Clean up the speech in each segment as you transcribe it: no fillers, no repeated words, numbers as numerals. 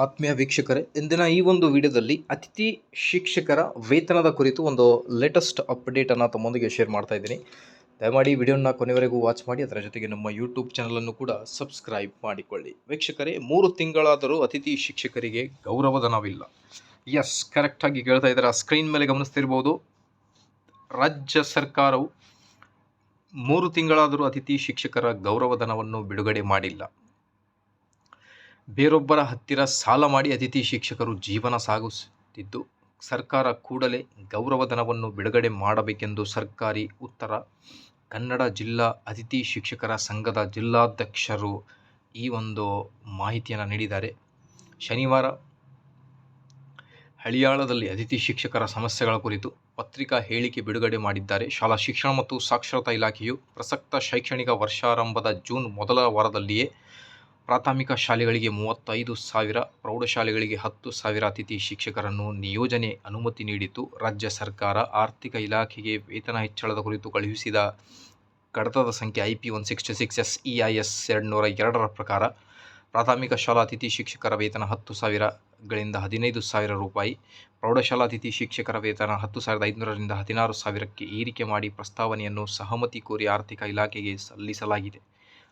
ಆತ್ಮೀಯ ವೀಕ್ಷಕರೇ, ಇಂದಿನ ಈ ಒಂದು ವಿಡಿಯೋದಲ್ಲಿ ಅತಿಥಿ ಶಿಕ್ಷಕರ ವೇತನದ ಕುರಿತು ಒಂದು ಲೇಟೆಸ್ಟ್ ಅಪ್ಡೇಟನ್ನು ತಮ್ಮೊಂದಿಗೆ ಶೇರ್ ಮಾಡ್ತಾ ಇದ್ದೀನಿ. ದಯಮಾಡಿ ವಿಡಿಯೋನ ಕೊನೆವರೆಗೂ ವಾಚ್ ಮಾಡಿ, ಅದರ ಜೊತೆಗೆ ನಮ್ಮ ಯೂಟ್ಯೂಬ್ ಚಾನಲನ್ನು ಕೂಡ ಸಬ್ಸ್ಕ್ರೈಬ್ ಮಾಡಿಕೊಳ್ಳಿ. ವೀಕ್ಷಕರೇ, 3 ತಿಂಗಳಾದರೂ ಅತಿಥಿ ಶಿಕ್ಷಕರಿಗೆ ಗೌರವಧನವಿಲ್ಲ. ಎಸ್, ಕರೆಕ್ಟಾಗಿ ಕೇಳ್ತಾ ಇದ್ದಾರೆ. ಸ್ಕ್ರೀನ್ ಮೇಲೆ ಗಮನಿಸ್ತಿರ್ಬೋದು. ರಾಜ್ಯ ಸರ್ಕಾರವು 3 ತಿಂಗಳಾದರೂ ಅತಿಥಿ ಶಿಕ್ಷಕರ ಗೌರವಧನವನ್ನು ಬಿಡುಗಡೆ ಮಾಡಿಲ್ಲ. ಬೇರೊಬ್ಬರ ಹತ್ತಿರ ಸಾಲ ಮಾಡಿ ಅತಿಥಿ ಶಿಕ್ಷಕರು ಜೀವನ ಸಾಗಿಸುತ್ತಿದ್ದು, ಸರ್ಕಾರ ಕೂಡಲೇ ಗೌರವಧನವನ್ನು ಬಿಡುಗಡೆ ಮಾಡಬೇಕೆಂದು ಸರ್ಕಾರಿ ಉತ್ತರ ಕನ್ನಡ ಜಿಲ್ಲಾ ಅತಿಥಿ ಶಿಕ್ಷಕರ ಸಂಘದ ಜಿಲ್ಲಾಧ್ಯಕ್ಷರು ಈ ಒಂದು ಮಾಹಿತಿಯನ್ನು ನೀಡಿದ್ದಾರೆ. ಶನಿವಾರ ಹಳಿಯಾಳದಲ್ಲಿ ಅತಿಥಿ ಶಿಕ್ಷಕರ ಸಮಸ್ಯೆಗಳ ಕುರಿತು ಪತ್ರಿಕಾ ಹೇಳಿಕೆ ಬಿಡುಗಡೆ ಮಾಡಿದ್ದಾರೆ. ಶಾಲಾ ಶಿಕ್ಷಣ ಮತ್ತು ಸಾಕ್ಷರತಾ ಇಲಾಖೆಯು ಪ್ರಸಕ್ತ ಶೈಕ್ಷಣಿಕ ವರ್ಷಾರಂಭದ ಜೂನ್ ಮೊದಲ ವಾರದಲ್ಲಿಯೇ ಪ್ರಾಥಮಿಕ ಶಾಲೆಗಳಿಗೆ 35,000, ಪ್ರೌಢಶಾಲೆಗಳಿಗೆ 10,000 ಅತಿಥಿ ಶಿಕ್ಷಕರನ್ನು ನಿಯೋಜನೆ ಅನುಮತಿ ನೀಡಿತು. ರಾಜ್ಯ ಸರ್ಕಾರ ಆರ್ಥಿಕ ಇಲಾಖೆಗೆ ವೇತನ ಹೆಚ್ಚಳದ ಕುರಿತು ಕಳುಹಿಸಿದ ಕಡತದ ಸಂಖ್ಯೆ IP-166 SEIS 202ರ ಪ್ರಕಾರ ಪ್ರಾಥಮಿಕ ಶಾಲಾ ಅತಿಥಿ ಶಿಕ್ಷಕರ ವೇತನ 10,000ಗಳಿಂದ 15,000 ರೂಪಾಯಿ, ಪ್ರೌಢಶಾಲಾ ಅತಿಥಿ ಶಿಕ್ಷಕರ ವೇತನ 10,500ರಿಂದ 16,000ಕ್ಕೆ ಏರಿಕೆ ಮಾಡಿ ಪ್ರಸ್ತಾವನೆಯನ್ನು ಸಹಮತಿ ಕೋರಿ ಆರ್ಥಿಕ ಇಲಾಖೆಗೆ ಸಲ್ಲಿಸಲಾಗಿದೆ.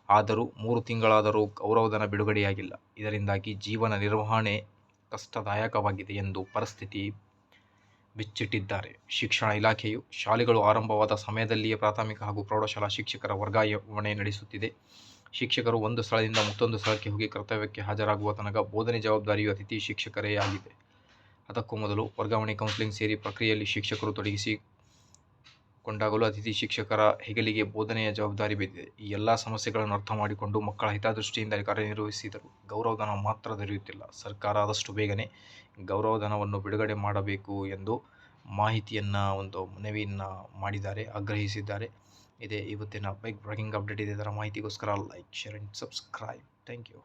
ಆದರೂ 3 ತಿಂಗಳಾದರೂ ಗೌರವಧನ ಬಿಡುಗಡೆಯಾಗಿಲ್ಲ. ಇದರಿಂದಾಗಿ ಜೀವನ ನಿರ್ವಹಣೆ ಕಷ್ಟದಾಯಕವಾಗಿದೆ ಎಂದು ಪರಿಸ್ಥಿತಿ ಬಿಚ್ಚಿಟ್ಟಿದ್ದಾರೆ. ಶಿಕ್ಷಣ ಇಲಾಖೆಯು ಶಾಲೆಗಳು ಆರಂಭವಾದ ಸಮಯದಲ್ಲಿಯೇ ಪ್ರಾಥಮಿಕ ಹಾಗೂ ಪ್ರೌಢಶಾಲಾ ಶಿಕ್ಷಕರ ವರ್ಗಾವಣೆ ನಡೆಸುತ್ತಿದೆ. ಶಿಕ್ಷಕರು ಒಂದು ಸ್ಥಳದಿಂದ ಮತ್ತೊಂದು ಸ್ಥಳಕ್ಕೆ ಹೋಗಿ ಕರ್ತವ್ಯಕ್ಕೆ ಹಾಜರಾಗುವ ತನಕ ಬೋಧನೆ ಜವಾಬ್ದಾರಿಯು ಅತಿಥಿ ಶಿಕ್ಷಕರೇ ಆಗಿದೆ. ಅದಕ್ಕೂ ಮೊದಲು ವರ್ಗಾವಣೆ, ಕೌನ್ಸಿಲಿಂಗ್ ಸೇರಿ ಪ್ರಕ್ರಿಯೆಯಲ್ಲಿ ಶಿಕ್ಷಕರು ತೊಡಗಿಸಿಕೊಂಡಾಗಲೂ ಅತಿಥಿ ಶಿಕ್ಷಕರ ಹೆಗಲಿಗೆ ಬೋಧನೆಯ ಜವಾಬ್ದಾರಿ ಬಿದ್ದಿದೆ. ಈ ಎಲ್ಲ ಸಮಸ್ಯೆಗಳನ್ನು ಅರ್ಥ ಮಾಡಿಕೊಂಡು ಮಕ್ಕಳ ಹಿತದೃಷ್ಟಿಯಿಂದ ಕಾರ್ಯನಿರ್ವಹಿಸಿದರೂ ಗೌರವಧನ ಮಾತ್ರ ದೊರೆಯುತ್ತಿಲ್ಲ. ಸರ್ಕಾರ ಆದಷ್ಟು ಬೇಗನೆ ಗೌರವಧನವನ್ನು ಬಿಡುಗಡೆ ಮಾಡಬೇಕು ಎಂದು ಮನವಿಯನ್ನು ಮಾಡಿದ್ದಾರೆ, ಆಗ್ರಹಿಸಿದ್ದಾರೆ. ಇದೇ ಇವತ್ತಿನ ಬಿಗ್ ಬ್ರೇಕಿಂಗ್ ಅಪ್ಡೇಟ್ ಇದೆ. ಇದರ ಮಾಹಿತಿಗೋಸ್ಕರ like, share and subscribe. Thank you.